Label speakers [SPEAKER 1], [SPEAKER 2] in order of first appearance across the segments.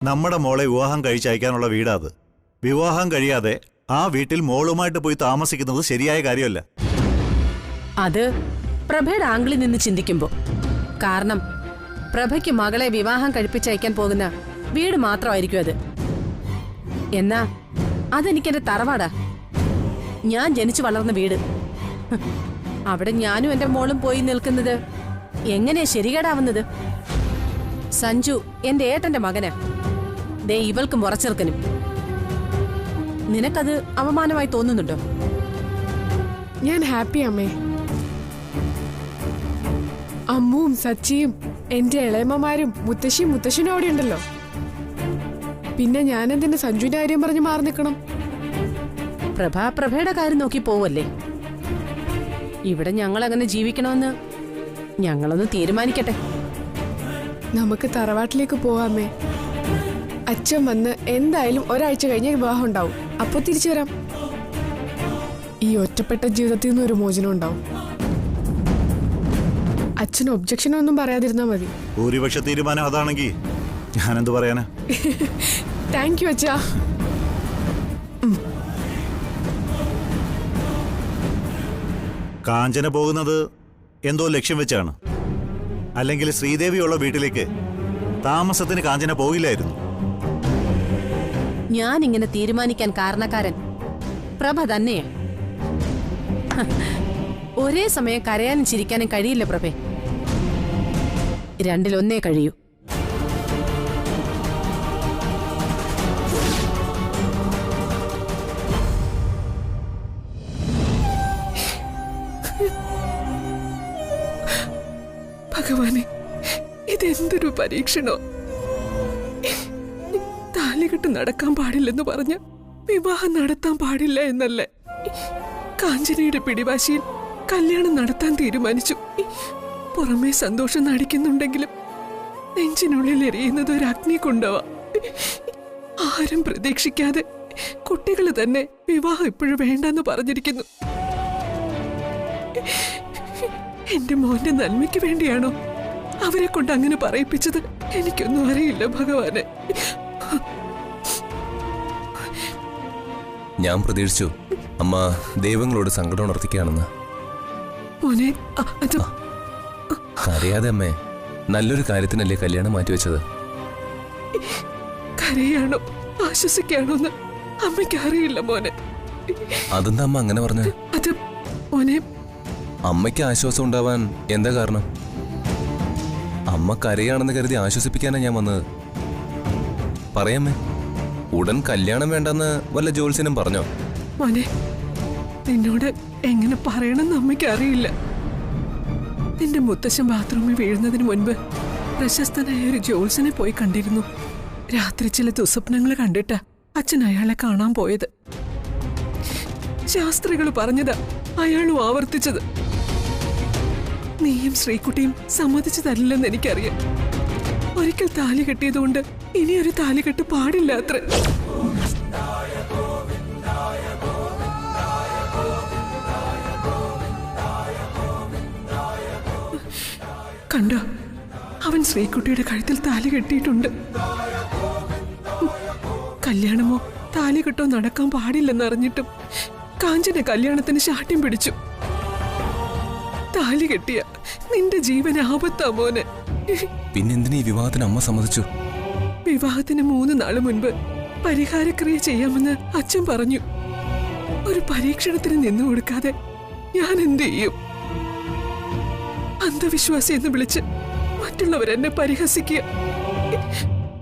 [SPEAKER 1] നമ്മുടെ മോളെ വിവാഹം കഴിച്ചയക്കാനുള്ള വീടാ അത്. വിവാഹം കഴിയാതെ ആ വീട്ടിൽ മോളുമായിട്ട് പോയി താമസിക്കുന്നത് ശരിയായ കാര്യമല്ല.
[SPEAKER 2] അത് പ്രഭയുടെ ആംഗിളിൽ നിന്ന് ചിന്തിക്കുമ്പോ. കാരണം പ്രഭയ്ക്ക് മകളെ വിവാഹം കഴിപ്പിച്ചയക്കാൻ പോകുന്ന വീട് മാത്രമായിരിക്കും അത്. എന്നാ അതെനിക്കെന്റെ തറവാടാ, ഞാൻ ജനിച്ചു വളർന്ന വീട്. അവിടെ ഞാനും എന്റെ മോളും പോയി നിൽക്കുന്നത് എങ്ങനെയാ ശരികേടാവുന്നത്? സഞ്ജു എന്റെ ഏട്ടന്റെ മകനാ, ദേ ഇവൾക്കും ഉറച്ചെറുക്കനും. നിനക്കത് അവമാനമായി തോന്നുന്നുണ്ടോ?
[SPEAKER 3] ഞാൻ ഹാപ്പി അമ്മേ. അമ്മുവും സച്ചിയും എന്റെ ഇളയമ്മമാരും മുത്തശ്ശിയും മുത്തശ്ശനും അവിടെ ഉണ്ടല്ലോ. പിന്നെ ഞാൻ എന്തിന്റെ സഞ്ജുവിന്റെ കാര്യം പറഞ്ഞ് മാറി നിൽക്കണം?
[SPEAKER 2] പ്രഭയുടെ കാര്യം നോക്കി പോവല്ലേ? ഇവിടെ ഞങ്ങൾ അങ്ങനെ ജീവിക്കണമെന്ന് ഞങ്ങളൊന്ന് തീരുമാനിക്കട്ടെ.
[SPEAKER 3] നമുക്ക് തറവാട്ടിലേക്ക് പോവാമേ. അച്ഛൻ വന്ന് എന്തായാലും ഒരാഴ്ച കഴിഞ്ഞ് വിവാഹം ഉണ്ടാവും. അപ്പൊ തിരിച്ചു വരാം. ഈ ഒറ്റപ്പെട്ട ജീവിതത്തിൽ നിന്ന് ഒരു മോചനം ഉണ്ടാവും. അച്ഛന് ഒബ്ജക്ഷനൊന്നും പറയാതിരുന്നാ മതി.
[SPEAKER 1] ഭൂരിപക്ഷ തീരുമാനം അതാണെങ്കിൽ ഞാനെന്ത് പറയാനാ?
[SPEAKER 3] താങ്ക് യു അച്ഛാ.
[SPEAKER 1] കാഞ്ചന പോകുന്നത് എന്തോ ലക്ഷ്യം വെച്ചാണ്. അല്ലെങ്കിൽ ശ്രീദേവിയുള്ള വീട്ടിലേക്ക് താമസത്തിന് കാഞ്ചന പോയില്ലായിരുന്നു.
[SPEAKER 2] ഞാൻ ഇങ്ങനെ തീരുമാനിക്കാൻ കാരണക്കാരൻ പ്രഭ തന്നെയാ. ഒരേ സമയം കരയാനും ചിരിക്കാനും കഴിയില്ല പ്രഭേ. രണ്ടിലൊന്നേ കഴിയൂ.
[SPEAKER 3] ഭഗവാനെ, ഇതെന്തൊരു പരീക്ഷണോ! താലികെട്ട് നടക്കാൻ പാടില്ലെന്ന് പറഞ്ഞ് വിവാഹം നടത്താൻ പാടില്ല എന്നല്ലേ? കാഞ്ചനയുടെ പിടിവാശിയിൽ കല്യാണം നടത്താൻ തീരുമാനിച്ചു. പുറമേ സന്തോഷം നടിക്കുന്നുണ്ടെങ്കിലും നെഞ്ചിനുള്ളിൽ എറിയുന്നത് ഒരു അഗ്നി കൊണ്ടുപോവാ. ആരും പ്രതീക്ഷിക്കാതെ കുട്ടികൾ തന്നെ വിവാഹം ഇപ്പോഴും വേണ്ടെന്ന് പറഞ്ഞിരിക്കുന്നു. എന്റെ മോന്റെ നന്മയ്ക്ക് വേണ്ടിയാണോ അവരെ കൊണ്ട് അങ്ങനെ പറയിപ്പിച്ചത്? എനിക്കൊന്നും അറിയില്ല ഭഗവാനെ.
[SPEAKER 4] ഞാൻ പ്രതീക്ഷിച്ചു അമ്മ ദൈവങ്ങളോട് സങ്കടം ഉണർത്തിക്കുകയാണെന്ന്.
[SPEAKER 3] മോനെ,
[SPEAKER 4] അറിയാതെ അമ്മേ, നല്ലൊരു കാര്യത്തിനല്ലേ കല്യാണം മാറ്റിവെച്ചത്.
[SPEAKER 3] കരയാണോ ആശ്വസിക്കാണോന്ന് അമ്മയ്ക്ക് അറിയില്ല മോനെ.
[SPEAKER 4] അതെന്താ അമ്മ അങ്ങനെ പറഞ്ഞ?
[SPEAKER 3] അത് മോനെ,
[SPEAKER 4] അമ്മയ്ക്ക് ആശ്വാസം ഉണ്ടാവാൻ എന്താ കാരണം? അമ്മ കരയാണെന്ന് കരുതി ആശ്വസിപ്പിക്കാനാ ഞാൻ വന്നത്. പറയാമേ, ഉടൻ കല്യാണം വേണ്ടെന്ന് വല്ല ജോത്സ്യനും പറഞ്ഞോ?
[SPEAKER 3] മോനെ, നിന്നോട് എങ്ങനെ പറയണമെന്ന് അമ്മയ്ക്ക് അറിയില്ല. നിന്റെ മുത്തശ്ശൻ ബാത്റൂമിൽ വീഴുന്നതിന് മുൻപ് പ്രശസ്തനായ ഒരു ജോത്സ്യനെ പോയി കണ്ടിരുന്നു. രാത്രി ചില ദുസ്വപ്നങ്ങൾ കണ്ടിട്ടാ അച്ഛൻ അയാളെ കാണാൻ പോയത്. ശാസ്ത്രികൾ പറഞ്ഞതാ അയാളും ആവർത്തിച്ചത്. നീയും ശ്രീകുട്ടിയും സമ്മതിച്ചു തരില്ലെന്ന് എനിക്കറിയാം. ഒരിക്കൽ താലി കെട്ടിയതുകൊണ്ട് ഇനിയൊരു താലികെട്ട് പാടില്ല അത്ര. കണ്ടോ, അവൻ ശ്രീകുട്ടിയുടെ കഴുത്തിൽ താലി കെട്ടിയിട്ടുണ്ട്. കല്യാണമോ താലികെട്ടോ നടക്കാൻ പാടില്ലെന്നറിഞ്ഞിട്ടും കാഞ്ചന കല്യാണത്തിന് ശാഠ്യം പിടിച്ചു. താലി കെട്ടിയ നിന്റെ ജീവൻ ആപത്താ മോനെ.
[SPEAKER 4] പിന്നെന്തിനീ വിവാഹത്തിന് അമ്മ സമ്മതിച്ചു?
[SPEAKER 3] വിവാഹത്തിന് 3 നാള് മുൻപ് പരിഹാരക്രിയ ചെയ്യാമെന്ന് അച്ഛൻ പറഞ്ഞു. ഒരു പരീക്ഷണത്തിന് നിന്നു കൊടുക്കാതെ ഞാൻ എന്ത് ചെയ്യും? അന്ധവിശ്വാസി എന്ന് വിളിച്ച് മറ്റുള്ളവരെന്നെ പരിഹസിക്കുക.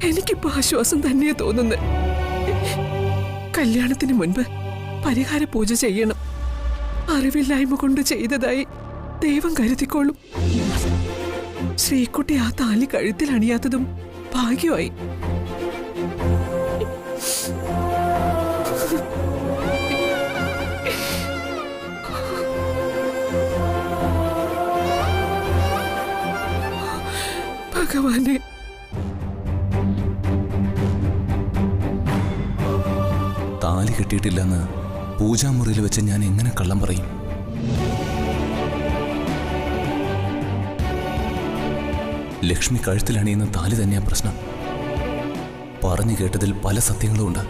[SPEAKER 3] എനിക്കിപ്പോ ആശ്വാസം തന്നെയാ തോന്നുന്നത്. കല്യാണത്തിന് മുൻപ് പരിഹാര പൂജ ചെയ്യണം. അറിവില്ലായ്മ കൊണ്ട് ചെയ്തതായി ദൈവം കരുതിക്കോളും. ശ്രീകുട്ടി ആ താലി കഴുത്തിൽ അണിയാത്തതും ഭാഗ്യമായി. ഭഗവാനെ,
[SPEAKER 4] താലി കെട്ടിയിട്ടില്ലെന്ന് പൂജാമുറിയിൽ വെച്ച് ഞാൻ എങ്ങനെ കള്ളം പറയും? ലക്ഷ്മി കഴുത്തിലണിയുന്ന താലി തന്നെയാ പ്രശ്നം. പറഞ്ഞു കേട്ടതിൽ പല സത്യങ്ങളുമുണ്ട്.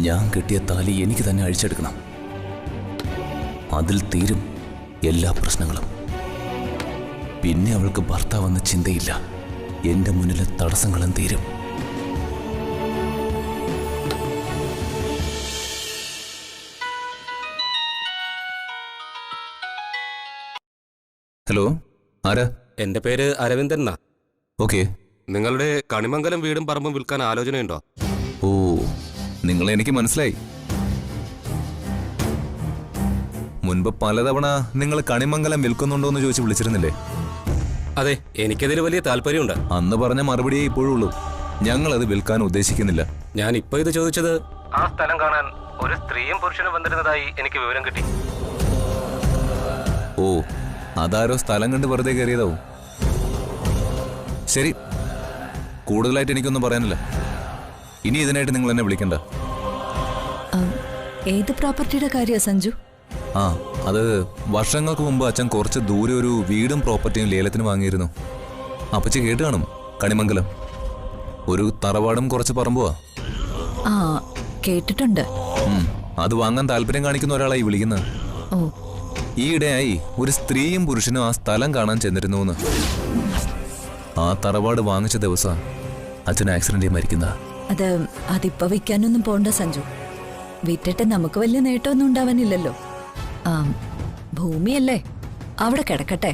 [SPEAKER 4] ഞാൻ കെട്ടിയ താലി എനിക്ക് തന്നെ അഴിച്ചെടുക്കണം. അതിൽ തീരും എല്ലാ പ്രശ്നങ്ങളും. പിന്നെ അവൾക്ക് ഭർത്താവെന്ന ചിന്തയില്ല. എന്റെ മുന്നിലെ തടസ്സങ്ങളും തീരും. ഹലോ, ആരാ?
[SPEAKER 5] എന്റെ പേര് അരവിന്ദൻ എന്നാ.
[SPEAKER 4] ഓക്കെ.
[SPEAKER 5] നിങ്ങളുടെ കണിമംഗലം വീടും പറമ്പും വിൽക്കാൻ ആലോചനയുണ്ടോ?
[SPEAKER 4] ഓ, നിങ്ങളെ എനിക്ക് മനസ്സിലായി. മുൻപ് പലതവണ നിങ്ങൾ കണിമംഗലം വിൽക്കുന്നുണ്ടോ എന്ന് ചോദിച്ച് വിളിച്ചിരുന്നില്ലേ?
[SPEAKER 5] അതെ, എനിക്കതിൽ വലിയ താല്പര്യമുണ്ട്.
[SPEAKER 4] അന്ന് പറഞ്ഞ മറുപടിയേ ഇപ്പോഴുള്ളൂ. ഞങ്ങൾ അത് വിൽക്കാൻ ഉദ്ദേശിക്കുന്നില്ല.
[SPEAKER 5] ഞാൻ ഇപ്പൊ ഇത് ചോദിച്ചത് ആ സ്ഥലം കാണാൻ ഒരു സ്ത്രീയും പുരുഷനും വന്നിരുന്നതായി എനിക്ക് വിവരം കിട്ടി.
[SPEAKER 4] ഓ, അതാരോ സ്ഥലം കണ്ട് വെറുതെ കയറിയതാവും. ശരി, കൂടുതലായിട്ട് എനിക്കൊന്നും പറയാനില്ല. ഇനി ഇതിനായിട്ട് നിങ്ങൾ എന്നെ വിളിക്കണ്ട.
[SPEAKER 6] ഏത് പ്രോപ്പർട്ടിയുടെ കാര്യ സഞ്ജു?
[SPEAKER 4] ആ, അത് വർഷങ്ങൾക്ക് മുമ്പ് അച്ഛൻ കുറച്ച് ദൂരെ ഒരു വീടും പ്രോപ്പർട്ടിയും ലേലത്തിന് വാങ്ങിയിരുന്നു. അപ്പച്ചി കേട്ട് കാണും, കണിമംഗലം. ഒരു തറവാടും കുറച്ച് പറമ്പുവാ.
[SPEAKER 6] ആ, കേട്ടിട്ടുണ്ട്.
[SPEAKER 4] അത് വാങ്ങാൻ താല്പര്യം കാണിക്കുന്ന ഒരാളായി വിളിക്കുന്നത്.
[SPEAKER 6] ഓ,
[SPEAKER 4] ഈയിടെയായി ഒരു സ്ത്രീയും പുരുഷനും ആ സ്ഥലം കാണാൻ ചെന്നിരുന്നു. ആ തറവാട് വാങ്ങിച്ച ദിവസം അച്ഛൻ ആക്സിഡന്റിൽ മരിക്കുന്ന.
[SPEAKER 6] അതിപ്പോ വിൽക്കാനൊന്നും പോണ്ട സഞ്ജു. വിറ്റിട്ട് നമുക്ക് വലിയ നേട്ടമൊന്നും ഉണ്ടാവാനില്ലല്ലോ. ഭൂമിയല്ലേ, അവിടെ കിടക്കട്ടെ.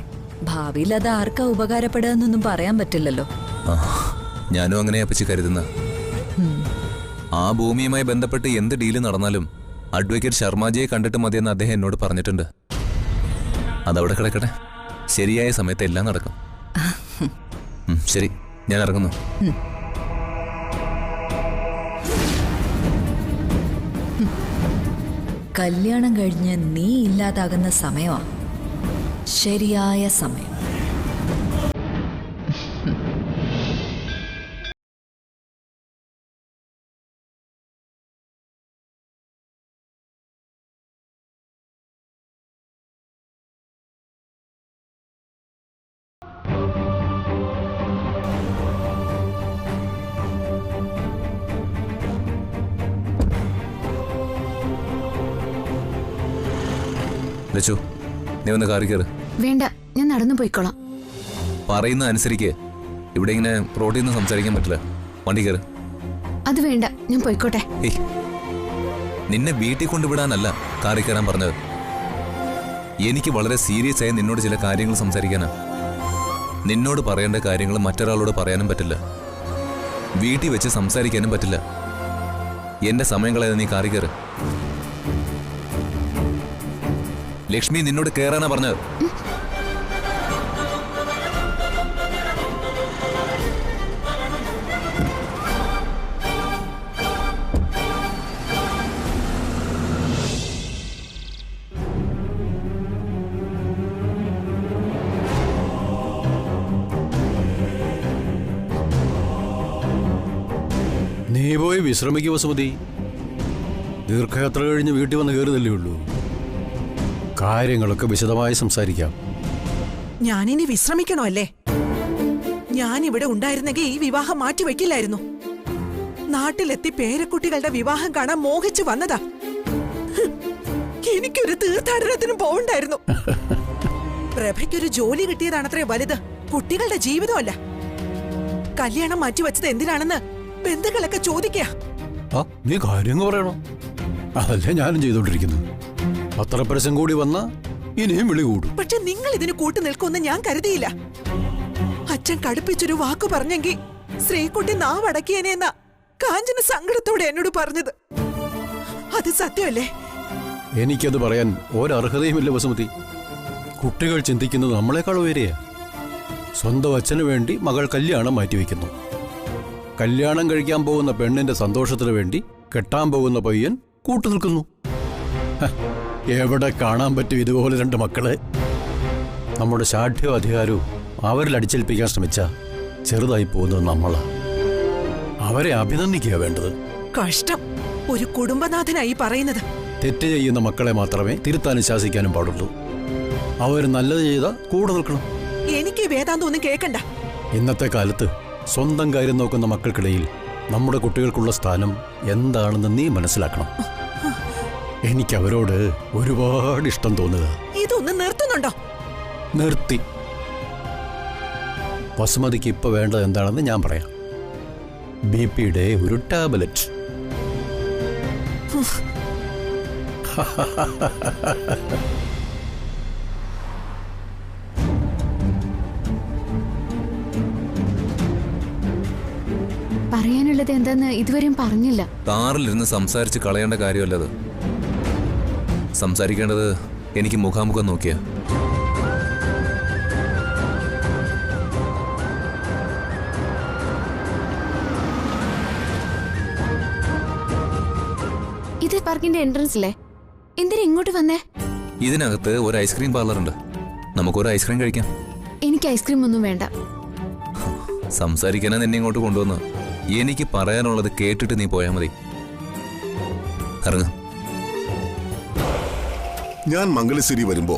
[SPEAKER 6] ഭാവിയിൽ അത് ആർക്കാ ഉപകാരപ്പെടുകയെന്നൊന്നും പറയാൻ പറ്റില്ലല്ലോ.
[SPEAKER 4] ഞാനും അങ്ങനെയാ പറ്റി കരുതുന്ന. ആ ഭൂമിയുമായി ബന്ധപ്പെട്ട് എന്ത് ഡീല് നടന്നാലും അഡ്വക്കേറ്റ് ശർമാജിയെ കണ്ടിട്ട് മതിയെന്ന് അദ്ദേഹം എന്നോട് പറഞ്ഞിട്ടുണ്ട്. അതവിടെ കിടക്കട്ടെ. ശരിയായ സമയത്ത് എല്ലാം നടക്കും. ശരി, ഞാൻ ഇറങ്ങുന്നു.
[SPEAKER 6] കല്യാണം കഴിഞ്ഞ് നീ ഇല്ലാതാകുന്ന സമയമാ ശരിയായ സമയം.
[SPEAKER 4] ലച്ചു, നീ വന്ന് കാറി കയറ്.
[SPEAKER 2] വേണ്ട, ഞാൻ നടന്നു പോയിക്കോളാം.
[SPEAKER 4] പറയുന്ന അനുസരിക്ക്. ഇവിടെ ഇങ്ങനെ റോഡിൽ നിന്ന് സംസാരിക്കാൻ പറ്റില്ല. വണ്ടി കയറ്.
[SPEAKER 2] അത് വേണ്ട, ഞാൻ പോയിക്കോട്ടെ.
[SPEAKER 4] നിന്നെ വീട്ടിൽ കൊണ്ടുവിടാനല്ല കാറി കയറാൻ പറഞ്ഞത്. എനിക്ക് വളരെ സീരിയസ് ആയി നിന്നോട് ചില കാര്യങ്ങൾ സംസാരിക്കാനാ. നിന്നോട് പറയേണ്ട കാര്യങ്ങൾ മറ്റൊരാളോട് പറയാനും പറ്റില്ല. വീട്ടിൽ വെച്ച് സംസാരിക്കാനും പറ്റില്ല. എന്റെ സമയം കളയാതെ നീ കാറി കയറ്. ലക്ഷ്മി, നിന്നോട് കയറാനാ പറഞ്ഞത്.
[SPEAKER 7] നീ പോയി വിശ്രമിക്കുക വസുമതി. ദീർഘയാത്ര കഴിഞ്ഞ് വീട്ടിൽ വന്ന് കയറുതല്ലേ ഉള്ളൂ. കാര്യങ്ങളൊക്കെ വിശദമായി സംസാരിക്കാം.
[SPEAKER 3] ഞാനിനി വിശ്രമിക്കണോ അല്ലേ? ഞാനിവിടെ ഉണ്ടായിരുന്നെങ്കിൽ ഈ വിവാഹം മാറ്റിവെക്കില്ലായിരുന്നു. നാട്ടിലെത്തി പേരക്കുട്ടികളുടെ വിവാഹം കാണാൻ മോഹിച്ചു വന്നതാ. എനിക്കൊരു തീർത്ഥാടനത്തിനും പോകണ്ടായിരുന്നു. പ്രഭയ്ക്കൊരു ജോലി കിട്ടിയതാണത്രേ വലുത്, കുട്ടികളുടെ ജീവിതമല്ല. കല്യാണം മാറ്റിവെച്ചത് എന്തിനാണെന്ന് ബന്ധുക്കളൊക്കെ ചോദിക്കുക.
[SPEAKER 7] നീ കാര്യങ്ങൾ പറയണോ? അതല്ലേ ഞാനും ചെയ്തോണ്ടിരിക്കുന്നു. പത്രപരസ്യം കൂടി വന്ന ഇനിയും വിളി കൂടും.
[SPEAKER 3] പക്ഷെ നിങ്ങൾ ഇതിന് കൂട്ടു നിൽക്കുമെന്ന് ഞാൻ കരുതിയില്ല. അച്ഛൻ കടുപ്പിച്ചൊരു വാക്കു പറഞ്ഞെങ്കിൽ ശ്രീകുട്ടി നാവടക്കിയനെന്നാ കാഞ്ചന സങ്കടത്തോടെ എന്നോട് പറഞ്ഞത്. അത് സത്യമല്ലേ?
[SPEAKER 7] എനിക്കത് പറയാൻ ഒരർഹതയുമില്ല വസുമതി. കുട്ടികൾ ചിന്തിക്കുന്നത് നമ്മളെക്കാൾ ഉയരെയാ. സ്വന്തം അച്ഛനു വേണ്ടി മകൾ കല്യാണം മാറ്റിവെക്കുന്നു. കല്യാണം കഴിക്കാൻ പോകുന്ന പെണ്ണിന്റെ സന്തോഷത്തിനു വേണ്ടി കെട്ടാൻ പോകുന്ന പയ്യൻ കൂട്ടു നിൽക്കുന്നു. എവിടെ കാണാൻ പറ്റും ഇതുപോലെ രണ്ട് മക്കളെ? നമ്മുടെ ശാഠ്യവും അധികാരവും അവരിൽ അടിച്ചേൽപ്പിക്കാൻ ശ്രമിച്ച ചെറുതായി പോകുന്നത് നമ്മളാ. അവരെ അഭിനന്ദിക്കുക വേണ്ടത്.
[SPEAKER 3] കഷ്ടം, ഒരു കുടുംബനാഥനായി പറയുന്നത്.
[SPEAKER 7] തെറ്റ് ചെയ്യുന്ന മക്കളെ മാത്രമേ തിരുത്താനും ശാസിക്കാനും പാടുള്ളൂ. അവർ നല്ലത് ചെയ്ത കൂടെ നിൽക്കണം.
[SPEAKER 3] എനിക്ക് വേദാന്തം ഒന്നും കേൾക്കണ്ട.
[SPEAKER 7] ഇന്നത്തെ കാലത്ത് സ്വന്തം കാര്യം നോക്കുന്ന മക്കൾക്കിടയിൽ നമ്മുടെ കുട്ടികൾക്കുള്ള സ്ഥാനം എന്താണെന്ന് നീ മനസ്സിലാക്കണം. എനിക്ക് അവരോട് ഒരുപാട് ഇഷ്ടം തോന്നുക.
[SPEAKER 8] ഇതൊന്ന് നിർത്തുന്നുണ്ടോ?
[SPEAKER 7] നിർത്തി. വസുമതിക്ക് ഇപ്പൊ വേണ്ടത് എന്താണെന്ന് ഞാൻ പറയാം. BP-യുടെ ഒരു ടാബ്ലറ്റ്.
[SPEAKER 9] പറയാനുള്ളത് എന്താന്ന് ഇതുവരെയും പറഞ്ഞില്ല.
[SPEAKER 4] കാറിലിരുന്ന് സംസാരിച്ച് കളയേണ്ട കാര്യമല്ലത്. സംസാരിക്കേണ്ടത് എനിക്ക് മുഖാമുഖം നോക്കിയാ.
[SPEAKER 9] ഇത് പാർക്കിന്റെ എൻട്രൻസ് അല്ലേ? എന്തിനാ ഇങ്ങോട്ട് വന്നേ?
[SPEAKER 4] ഇതിനകത്ത് ഒരു ഐസ്ക്രീം പാർലർ ഉണ്ട്. നമുക്കൊരു ഐസ്ക്രീം കഴിക്കാം.
[SPEAKER 9] എനിക്ക് ഐസ്ക്രീം ഒന്നും വേണ്ട.
[SPEAKER 4] സംസാരിക്കാനാ നിന്നെ ഇങ്ങോട്ട് കൊണ്ടുവന്ന്. എനിക്ക് പറയാനുള്ളത് കേട്ടിട്ട് നീ പോയാൽ മതി. ഇറങ്ങ.
[SPEAKER 10] ഞാൻ മംഗലശ്ശേരി വരുമ്പോ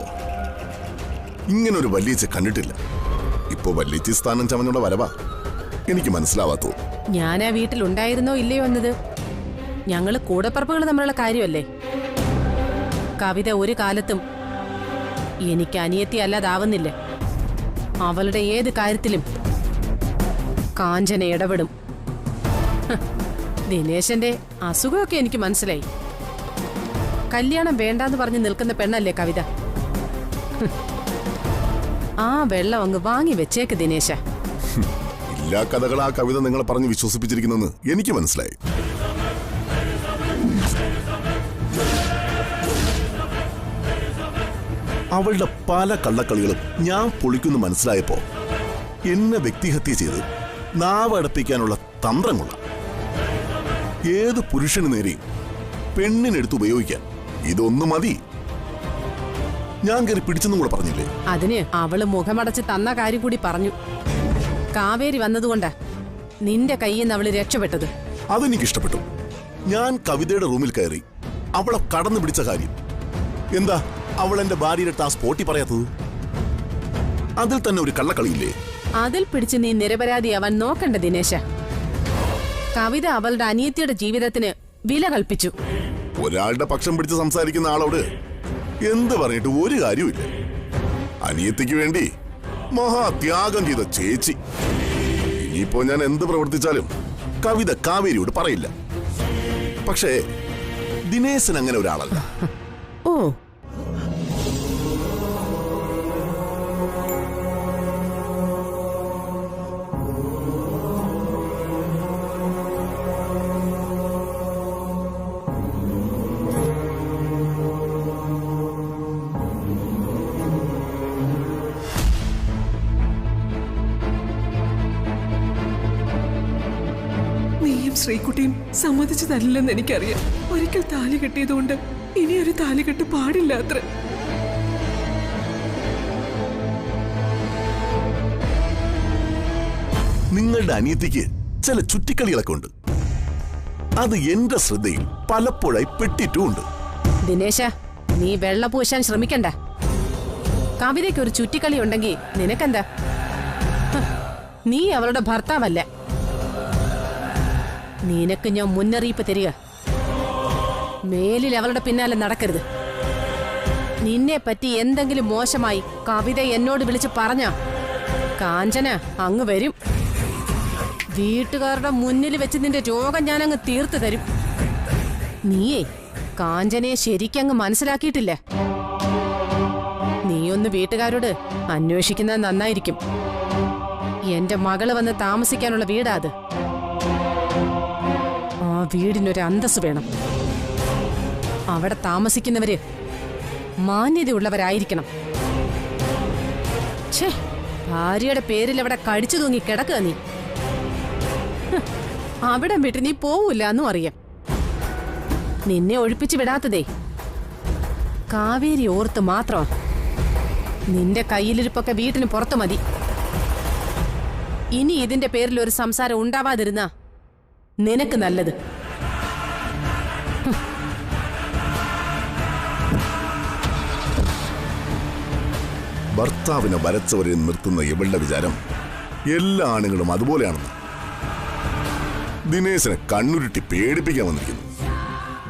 [SPEAKER 10] ഇങ്ങനൊരു വല്യച്ച കണ്ടിട്ടില്ല. ഇപ്പൊ വല്യച്ച സ്ഥാനം ചമഞ്ഞുള്ള വരവാ എനിക്ക് മനസ്സിലാവാത്തോ.
[SPEAKER 2] ഞാൻ ആ വീട്ടിലുണ്ടായിരുന്നോ ഇല്ലയോ എന്നത് ഞങ്ങള് കൂടപ്പറപ്പുകൾ തമ്മിലുള്ള കാര്യമല്ലേ. കവിത ഒരു കാലത്തും എനിക്ക് അനിയത്തി അല്ലാതാവുന്നില്ല. അവളുടെ ഏത് കാര്യത്തിലും കാഞ്ചന ഇടപെടും. ദിനേശന്റെ അസുഖമൊക്കെ എനിക്ക് മനസ്സിലായി. കല്യാണം വേണ്ടാന്ന് പറഞ്ഞ് നിൽക്കുന്ന പെണ്ണല്ലേ കവിത. ആ വെള്ളം അങ്ങ് വാങ്ങി വെച്ചേക്ക് ദിനേശ.
[SPEAKER 10] എല്ലാ കഥകൾ ആ കവിത നിങ്ങളെ പറഞ്ഞ് വിശ്വസിപ്പിച്ചിരിക്കുന്നെന്ന് എനിക്ക് മനസ്സിലായി. അവളുടെ പല കള്ളക്കളികളും ഞാൻ പൊളിക്കുന്നു മനസ്സിലായപ്പോ എന്നെ വ്യക്തിഹത്യ ചെയ്ത് നാവടപ്പിക്കാനുള്ള തന്ത്രമുള്ള ഏത് പുരുഷന് നേരെയും പെണ്ണിനെടുത്ത് ഉപയോഗിക്കാൻ ഇതൊന്നു മതി. ഞാൻ കയറി പിടിച്ചെന്നും കൂടെ പറഞ്ഞില്ലേ?
[SPEAKER 2] അതിന് അവള് മുഖമടച്ച് തന്ന കാര്യം കൂടി പറഞ്ഞു. കാവേരി വന്നതുകൊണ്ടാ നിന്റെ കയ്യിൽ നിന്ന് അവള് രക്ഷപ്പെട്ടത്.
[SPEAKER 10] അതെനിക്കിഷ്ടപ്പെട്ടു. ഞാൻ കവിതയുടെ റൂമിൽ കയറി അവളെ കടന്നു പിടിച്ച കാര്യം എന്താ അവൾ എന്റെ ഭാര്യയുടെ ആ സ്പോട്ടി പറയാത്തത്? അതിൽ തന്നെ ഒരു കള്ളക്കളിയില്ലേ?
[SPEAKER 2] അതിൽ പിടിച്ച് നീ നിരപരാധിയാവാൻ നോക്കണ്ട ദിനേശ. കവിത അവളുടെ അനിയത്തിയുടെ ജീവിതത്തിന് വില കൽപ്പിച്ചു.
[SPEAKER 10] ഒരാളുടെ പക്ഷം പിടിച്ച് സംസാരിക്കുന്ന ആളോട് എന്ത് പറഞ്ഞിട്ട് ഒരു കാര്യമില്ല. അനിയത്തിക്ക് വേണ്ടി മഹാത്യാഗം ചെയ്ത ചേച്ചി. ഇനിയിപ്പോ ഞാൻ എന്ത് പ്രവർത്തിച്ചാലും കവിത കാവേരിയോട് പറയില്ല. പക്ഷേ ദിനേശൻ അങ്ങനെ ഒരാളല്ല.
[SPEAKER 2] ഓ,
[SPEAKER 3] ശ്രീകുട്ടിയും സമ്മതിച്ചു തരില്ലെന്ന് എനിക്കറിയാം. ഒരിക്കൽ താലി കെട്ടിയതുകൊണ്ട് ഇനിയൊരു താലികെട്ട് പാടില്ല അത്ര.
[SPEAKER 10] നിങ്ങളുടെ അനിയത്തിക്ക് ചില ചുറ്റിക്കളികളൊക്കെ ഉണ്ട്. അത് എന്റെ ശ്രദ്ധയിൽ പലപ്പോഴായി പെട്ടിട്ടുമുണ്ട്.
[SPEAKER 2] ദിനേശ, നീ വെള്ള പൂശാൻ ശ്രമിക്കണ്ട. കവിതയ്ക്ക് ഒരു ചുറ്റിക്കളി ഉണ്ടെങ്കിൽ നിനക്കെന്താ? നീ അവളുടെ ഭർത്താവല്ല. നിനക്ക് ഞാൻ മുന്നറിയിപ്പ് തരിക. മേലിൽ അവളുടെ പിന്നാലെ നടക്കരുത്. നിന്നെ പറ്റി എന്തെങ്കിലും മോശമായി കവിത എന്നോട് വിളിച്ച് പറഞ്ഞ കാഞ്ചന അങ്ങ് വരും. വീട്ടുകാരുടെ മുന്നിൽ വെച്ച് നിന്റെ രോഗം ഞാനങ്ങ് തീർത്തു തരും. നീയേ കാഞ്ചനയെ ശരിക്കങ്ങ് മനസ്സിലാക്കിയിട്ടില്ല. നീയൊന്ന് വീട്ടുകാരോട് അന്വേഷിക്കുന്നത് നന്നായിരിക്കും. എന്റെ മകള് വന്ന് താമസിക്കാനുള്ള വീടാ അത്. ആ വീടിനൊരു അന്തസ് വേണം. അവിടെ താമസിക്കുന്നവര് മാന്യതയുള്ളവരായിരിക്കണം. ഛേ, ഭാര്യയുടെ പേരിൽ അവിടെ കടിച്ചു തൂങ്ങി കിടക്കുക നീ. അവിടെ വിട്ട് നീ പോവില്ല എന്നും അറിയാം. നിന്നെ ഒഴിപ്പിച്ചു വിടാത്തതേ കാവേരി ഓർത്ത് മാത്രം. നിന്റെ കയ്യിലിരിപ്പൊക്കെ വീട്ടിന് പുറത്തു മതി. ഇനി ഇതിന്റെ പേരിൽ ഒരു സംസാരം ഉണ്ടാവാതിരുന്ന നിനക്ക് നല്ലത്.
[SPEAKER 10] ഭർത്താവിനെ വരച്ചവരെ നിർത്തുന്ന ഇവളുടെ വിചാരം എല്ലാ ആണുങ്ങളും അതുപോലെയാണെന്ന്. ദിനേശനെ കണ്ണുരുട്ടി പേടിപ്പിക്കാൻ വന്നിരിക്കുന്നു.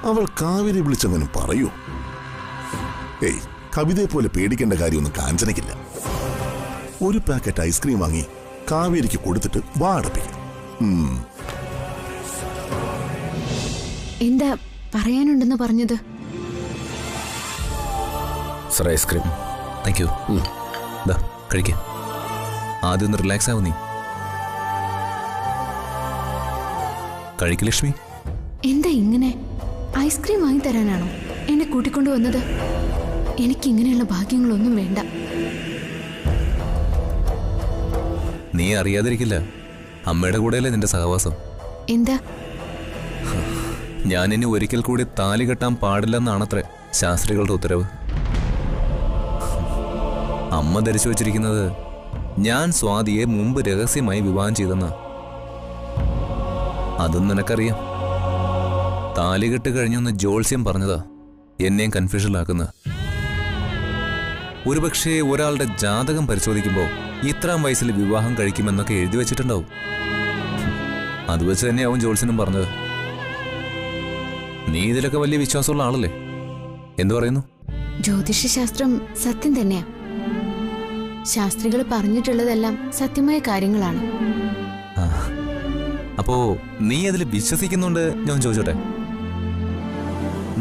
[SPEAKER 10] അവൾ കാവേരി വിളിച്ചെങ്ങനെ പറയൂ? ഏയ്, കവിതയെ പോലെ പേടിക്കേണ്ട കാര്യമൊന്നും കാഞ്ചനയ്ക്കില്ല. ഒരു പാക്കറ്റ് ഐസ്ക്രീം വാങ്ങി കാവേരിക്ക് കൊടുത്തിട്ട് വാടപ്പിക്കും.
[SPEAKER 9] എന്താ പറയാനുണ്ടെന്ന് പറഞ്ഞത്?
[SPEAKER 4] Sir, ice cream. Thank you. കഴിക്ക. ആദ്യം ഒന്ന് റിലാക്സ് ആവും നീ. കഴിക്ക് ലക്ഷ്മി.
[SPEAKER 9] എന്താ ഇങ്ങനെ? ഐസ്ക്രീം വാങ്ങി തരാനാണോ എന്നെ കൂട്ടിക്കൊണ്ടു വന്നത്? എനിക്ക് ഇങ്ങനെയുള്ള ഭാഗ്യങ്ങളൊന്നും വേണ്ട.
[SPEAKER 4] നീ അറിയാതിരിക്കില്ല, അമ്മയുടെ കൂടെയല്ലേ നിന്റെ സഹവാസം.
[SPEAKER 9] എന്താ?
[SPEAKER 4] ഞാൻ ഇനി ഒരിക്കൽ കൂടി താലി കെട്ടാൻ പാടില്ലെന്നാണത്രേ ശാസ്ത്രികളുടെ ഉത്തരവ്. അമ്മ ധരിച്ചു വച്ചിരിക്കുന്നത് ഞാൻ സ്വാതിയെ മുമ്പ് രഹസ്യമായി വിവാഹം ചെയ്തെന്നാ. അതും നിനക്കറിയാം. താലികെട്ട് കഴിഞ്ഞൊന്ന് ജോത്സ്യം പറഞ്ഞതാ എന്നെയും കൺഫ്യൂഷനിലാക്കുന്ന. ഒരുപക്ഷെ ഒരാളുടെ ജാതകം പരിശോധിക്കുമ്പോൾ ഇത്രാം വയസ്സിൽ വിവാഹം കഴിക്കുമെന്നൊക്കെ എഴുതി വെച്ചിട്ടുണ്ടാവും. അത് വെച്ച് തന്നെയാവും ജോത്സ്യനും പറഞ്ഞത്. നീ ഇതിലൊക്കെ വലിയ വിശ്വാസമുള്ള ആളല്ലേ? എന്തു പറയുന്നു?
[SPEAKER 9] ജ്യോതിഷശാസ്ത്രം സത്യം തന്നെയാ. ശാസ്ത്രികൾ പറഞ്ഞിട്ടുള്ളതെല്ലാം സത്യമായ കാര്യങ്ങളാണ്.
[SPEAKER 4] അപ്പോ നീ അതിൽ വിശ്വസിക്കുന്നുണ്ട്? ഞാൻ ചോദിച്ചോട്ടെ,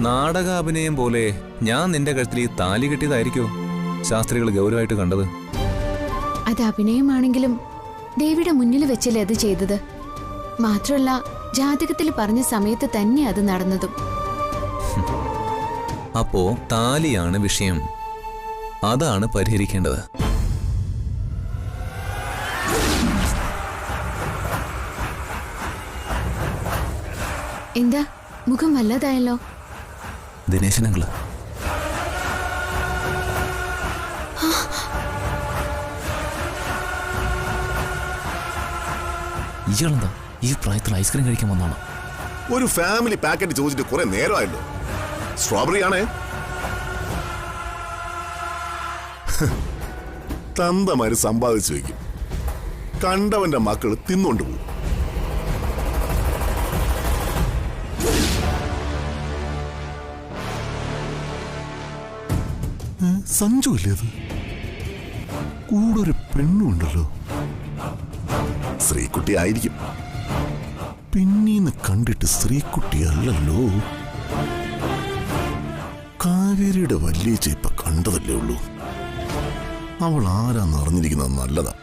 [SPEAKER 4] നാടക അഭിനയം പോലെ ഞാൻ നിന്റെ കഴുത്തിൽ ഈ താലി കെട്ടിയതായിരിക്കോ ശാസ്ത്രികൾ ഗൗരവമായിട്ട് കണ്ടത്?
[SPEAKER 9] അത് അഭിനയമാണെങ്കിലും ദേവിയുടെ മുന്നിൽ വെച്ചല്ലേ അത് ചെയ്തത്. മാത്രമല്ല, ജാതകത്തിൽ പറഞ്ഞ സമയത്ത് തന്നെ അത് നടന്നതും.
[SPEAKER 4] അപ്പോ താലിയാണ് വിഷയം. അതാണ് പരിഹരിക്കേണ്ടത്.
[SPEAKER 9] എന്താ മുഖം വല്ലതായല്ലോ?
[SPEAKER 4] ദിനേശനങ്ങള് ഇയാളെന്താ ഈ പ്രായത്തിൽ ഐസ്ക്രീം കഴിക്കാൻ വന്നാണോ?
[SPEAKER 10] ഒരു ഫാമിലി പാക്കറ്റ് ചോദിച്ചിട്ട് കുറെ നേരമായല്ലോ. സ്ട്രോബെറി ആണേ. തന്തമാര് സമ്പാദിച്ചു വയ്ക്കും, കണ്ടവന്റെ മക്കള് തിന്നുകൊണ്ട് പോകും. സഞ്ജു ഇല്ലേ അത്? കൂടെ ഒരു പെണ്ണുണ്ടല്ലോ. ശ്രീകുട്ടി ആയിരിക്കും. പിന്നീന്ന് കണ്ടിട്ട് ശ്രീകുട്ടി അല്ലല്ലോ. കാവേരിയുടെ വലിയ ചേപ്പ കണ്ടതല്ലേ ഉള്ളൂ. അവൾ ആരാന്ന് അറിഞ്ഞിരിക്കുന്നത് നല്ലതാ.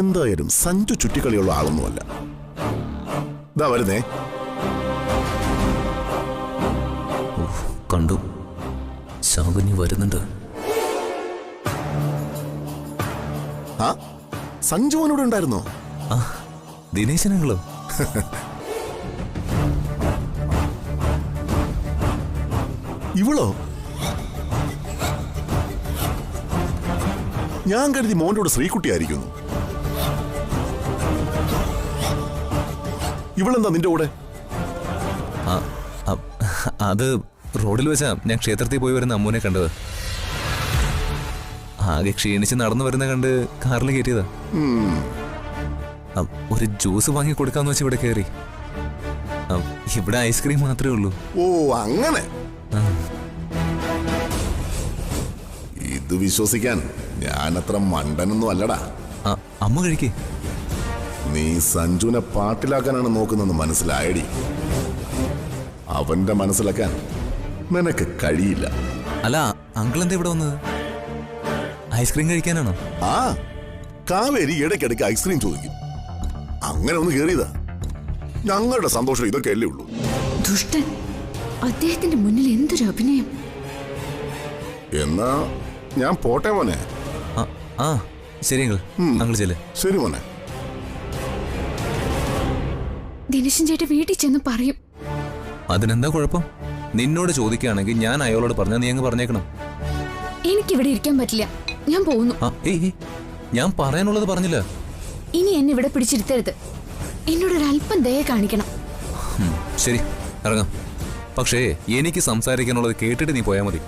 [SPEAKER 10] എന്തായാലും സഞ്ജു ചുറ്റിക്കളിയുള്ള ആളൊന്നുമല്ല. ഇതാ വരുന്നേ.
[SPEAKER 4] കണ്ടു, ശാകുനി വരുന്നുണ്ട്.
[SPEAKER 10] ആ, സഞ്ജുവിനോട് ഉണ്ടായിരുന്നോ?
[SPEAKER 4] ആ, ദിനേശനങ്ങളോ?
[SPEAKER 10] ഇവളോ? ഞാൻ കരുതി മോന്റെ കൂടെ ശ്രീകുട്ടി ആയിരിക്കുന്നു. ഇവളെന്താ നിന്റെ കൂടെ?
[SPEAKER 4] അത് റോഡിൽ വെച്ചാ ഞാൻ ക്ഷേത്രത്തിൽ പോയി വരുന്ന അമ്മൂനെ കണ്ടത്. ആകെ ക്ഷീണിച്ച് നടന്നു വരുന്ന കണ്ട് കാറിൽ കയറ്റിയതാ. ഒരു ജ്യൂസ് വാങ്ങി കൊടുക്കാന്ന് വെച്ച് ഇവിടെ കയറി. ഇവിടെ ഐസ്ക്രീം മാത്രമേ ഉള്ളൂ.
[SPEAKER 10] ഓ, അങ്ങനെ. ഇത് വിശ്വസിക്കാൻ ഞാൻ അത്ര മണ്ടനൊന്നും അല്ലടാ.
[SPEAKER 4] അമ്മ കഴിക്കേ.
[SPEAKER 10] നീ സഞ്ജുവിനെ പാട്ടിലാക്കാനാണ് നോക്കുന്നതെന്ന് മനസ്സിലായടി. അവന്റെ മനസ്സിലാക്കാൻ നിനക്ക് കഴിയില്ല.
[SPEAKER 4] അല്ല, അങ്കിൾ എന്താ ഇവിടെ വന്നത്? ഐസ്ക്രീം കഴിക്കാനാണോ?
[SPEAKER 10] ആ, കാവേരി ഇടയ്ക്കിടയ്ക്ക് ഐസ്ക്രീം ചോദിക്കും. അങ്ങനെ ഒന്ന് കേറിയതാ. ഞങ്ങളുടെ സന്തോഷം ഇതൊക്കെ അല്ലേ ഉള്ളൂ.
[SPEAKER 9] ദുഷ്ടൻ. അദ്ദേഹത്തിന്റെ മുന്നിൽ എന്തൊരു അഭിനയം.
[SPEAKER 10] എന്നാ ഞാൻ പോട്ടെ മോനെ.
[SPEAKER 4] ആ, ശരി അങ്കിൾ ചെല്ല്.
[SPEAKER 10] ശരി മോനെ.
[SPEAKER 9] ദിനേശൻ ചേട്ടൻ വീട്ടിൽ ചെന്ന് പറയും.
[SPEAKER 4] അതിനെന്താ കുഴപ്പം? നിന്നോട് ചോദിക്കുകയാണെങ്കിൽ ഞാൻ അയാളോട് പറഞ്ഞാൽ നീ അങ്ങ് പറഞ്ഞേക്കണം.
[SPEAKER 9] എനിക്കിവിടെ ഇരിക്കാൻ പറ്റില്ല. ഞാൻ പോകുന്നു.
[SPEAKER 4] ഞാൻ പറയാനുള്ളത് പറഞ്ഞില്ല.
[SPEAKER 9] ഇനി എന്നെ ഇവിടെ പിടിച്ചിരുത്തരുത്. എന്നോടൊരല്പം ദയ കാണിക്കണം.
[SPEAKER 4] ശരി, ഇറങ്ങാം. പക്ഷേ എനിക്ക് സംസാരിക്കാനുള്ളത് കേട്ടിട്ട് നീ പോയാൽ മതി.